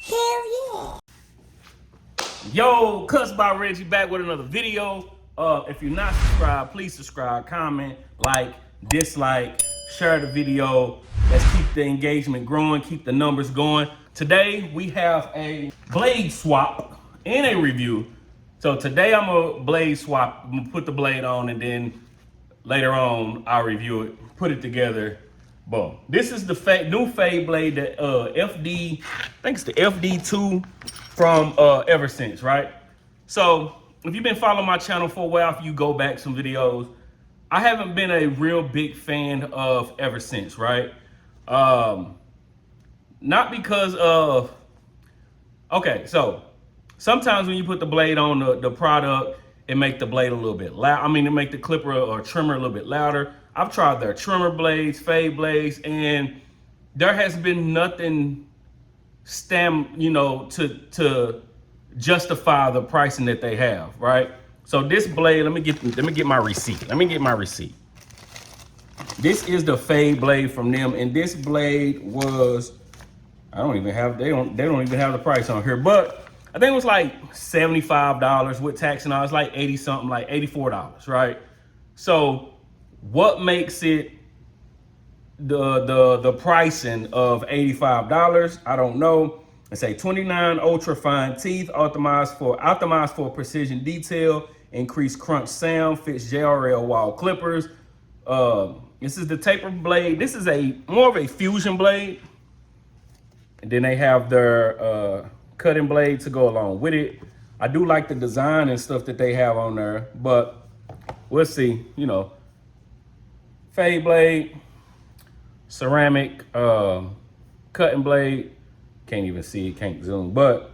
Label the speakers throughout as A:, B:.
A: Hell yeah.
B: Yo, Cuss by Reggie back with another video. If you're not subscribed, please subscribe, comment, like, dislike, share the video. Let's keep the engagement growing, keep the numbers going. Today we have a blade swap and a review. So today I'm a blade swap. I'm gonna put the blade on and then later on I'll review it, put it together. Boom. This is the new fade blade that FD, I think it's the FD2 from 3versince, right? So if you've been following my channel for a while, if you go back some videos, I haven't been a real big fan of 3versince, right? Not because of, okay, so sometimes when you put the blade on the product, it make the blade a little bit loud. I mean, it make the clipper or trimmer a little bit louder. I've tried their trimmer blades, fade blades, and there has been nothing to justify the pricing that they have, right? So this blade, let me get my receipt. Let me get my receipt. This is the fade blade from them, and this blade was, they don't even have the price on here, but I think it was like $75 with tax and all. It's like 80 something, like $84, right? So what makes it the pricing of $85? I don't know. It's a 29 ultra fine teeth, optimized for precision detail, increased crunch sound, fits JRL wall clippers. This is the taper blade. This is more of a fusion blade. And then they have their cutting blade to go along with it. I do like the design and stuff that they have on there, but we'll see. Fade blade, ceramic cutting blade. Can't even see it, can't zoom, but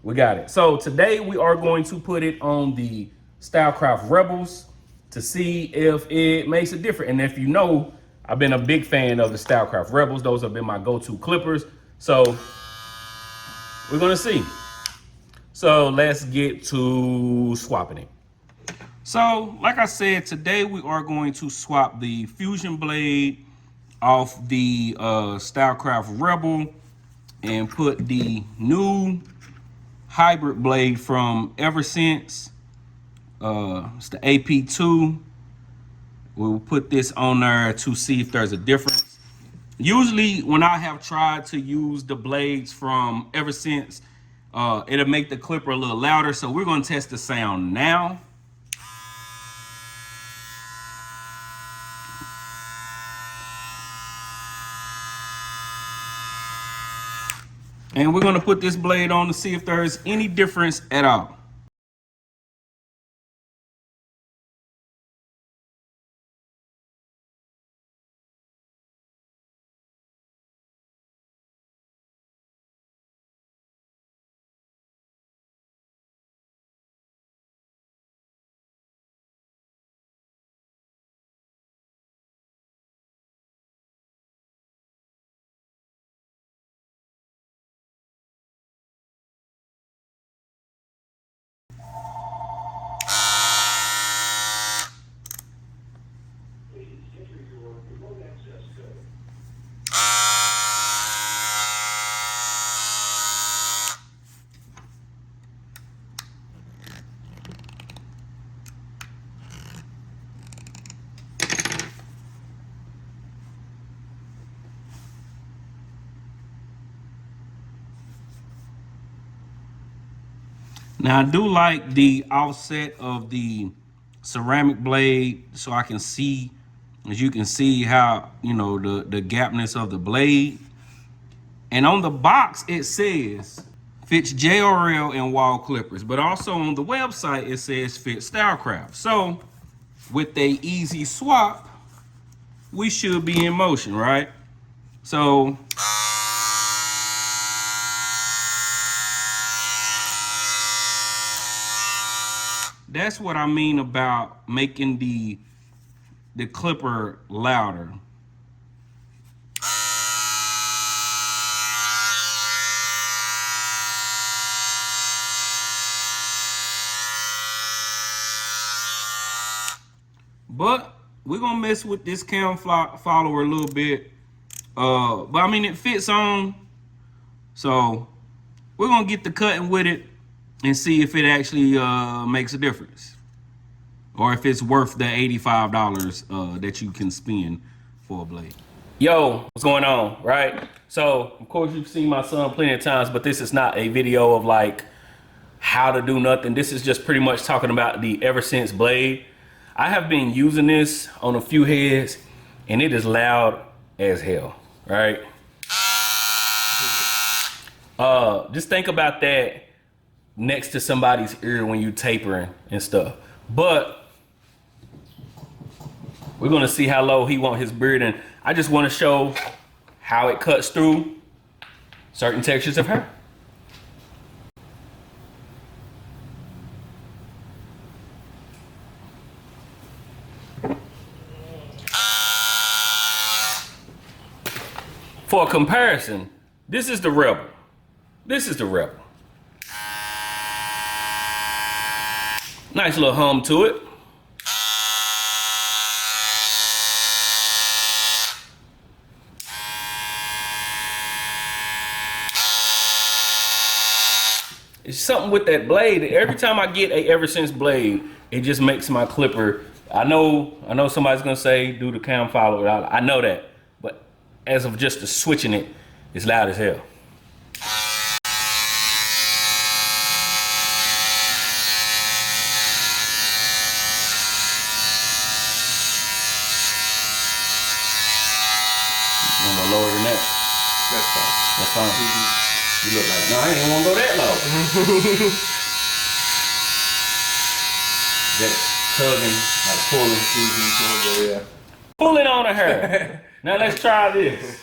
B: we got it. So today we are going to put it on the Stylecraft Rebels to see if it makes a difference. And if you know, I've been a big fan of the Stylecraft Rebels. Those have been my go-to clippers. So we're gonna see. So let's get to swapping it. So like I said, today we are going to swap the Fusion blade off the Stylecraft Rebel and put the new hybrid blade from 3versince. It's the AP2. We'll put this on there to see if there's a difference. Usually when I have tried to use the blades from 3versince, it'll make the clipper a little louder. So we're gonna test the sound now. And we're gonna put this blade on to see if there's any difference at all. Now I do like the offset of the ceramic blade, so I can see, as you can see, how the gapness of the blade. And on the box it says fits JRL and wall clippers, but also on the website it says fits Stylecraft. So with a easy swap, we should be in motion, right? So that's what I mean about making the clipper louder. But we're gonna mess with this cam follower a little bit. But I mean, it fits on. So we're gonna get the cutting with it and see if it actually makes a difference, or if it's worth the $85 that you can spend for a blade. Yo, what's going on, right? So, of course, you've seen my son plenty of times, but this is not a video of like how to do nothing. This is just pretty much talking about the 3versince blade. I have been using this on a few heads, and it is loud as hell, right? Just think about that next to somebody's ear when you tapering and stuff. But we're gonna see how low he want his beard, and I just want to show how it cuts through certain textures of hair. For a comparison, this is the Rebel. This is the Rebel. Nice little hum to it. It's something with that blade. Every time I get a 3versince blade, it just makes my clipper. I know somebody's gonna say do the cam follow. I know that, but as of just the switching it, it's loud as hell. I'm gonna lower than that.
A: That's fine.
B: That's fine. You look like, no, I ain't even wanna go that low. That tugging, like pulling.
A: Yeah.
B: Pulling on her. Now let's try this.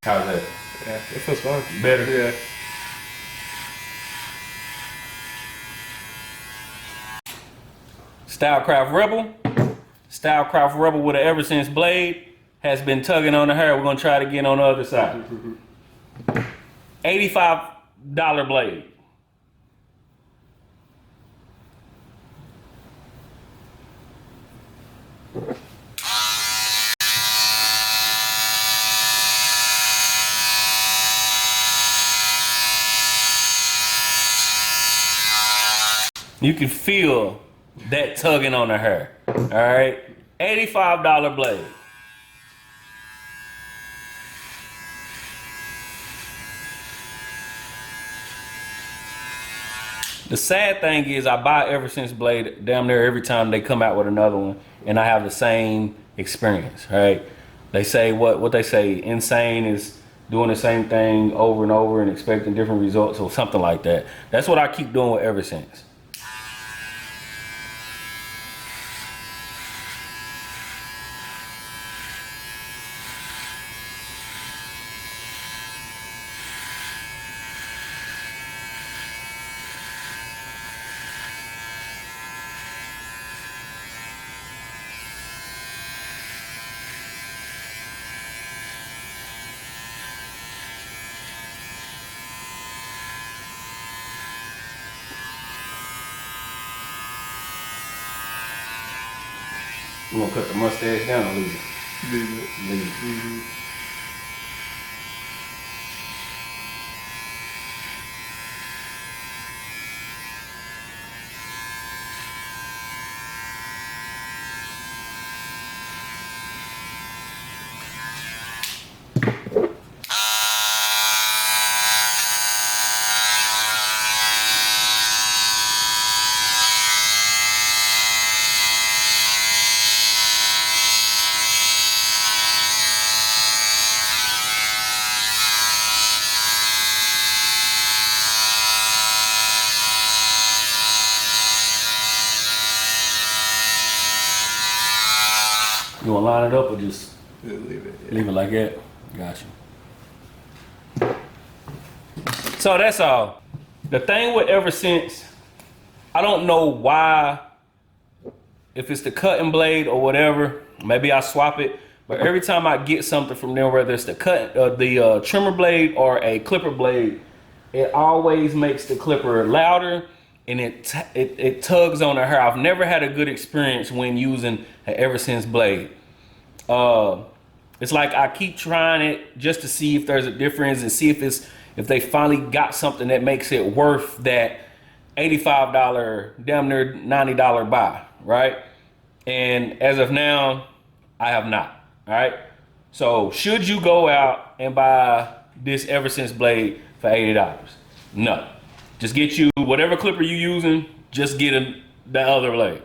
B: How's that?
A: Yeah, it feels fun.
B: Better?
A: Yeah.
B: Stylecraft Rebel. Stylecraft Rebel with an 3versince blade has been tugging on the hair. We're gonna try it again on the other side. $85 blade. You can feel that tugging on the hair. All right, $85 blade. The sad thing is I buy 3versince blade damn near every time they come out with another one, and I have the same experience, right? They say what they say, insane is doing the same thing over and over and expecting different results or something like that. That's what I keep doing with 3versince. You gonna cut the mustache down or leave it?
A: Leave it.
B: Leave it.
A: Mm-hmm.
B: You wanna line it up or just
A: Leave it. Yeah.
B: leave it like that? Gotcha. So that's all. The thing with 3versince, I don't know why, if it's the cutting blade or whatever, maybe I swap it, but every time I get something from them, whether it's the trimmer blade or a clipper blade, it always makes the clipper louder and it tugs on the hair. I've never had a good experience when using an 3versince blade. It's like I keep trying it just to see if there's a difference and see if they finally got something that makes it worth that $85, damn near $90 buy, right? And as of now, I have not, all right? So should you go out and buy this Ever Since blade for $80? No. Just get you whatever clipper you using, just get the other blade.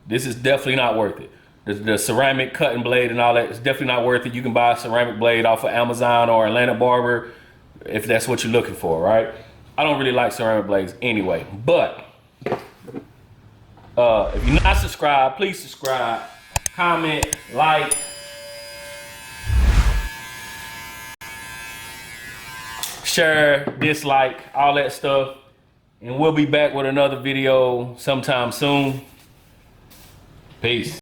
B: This is definitely not worth it. The ceramic cutting blade and all that is definitely not worth it. You can buy a ceramic blade off of Amazon or Atlanta Barber if that's what you're looking for, right? I don't really like ceramic blades anyway, but if you're not subscribed, please subscribe, comment, like, share, dislike, all that stuff. And we'll be back with another video sometime soon. Peace.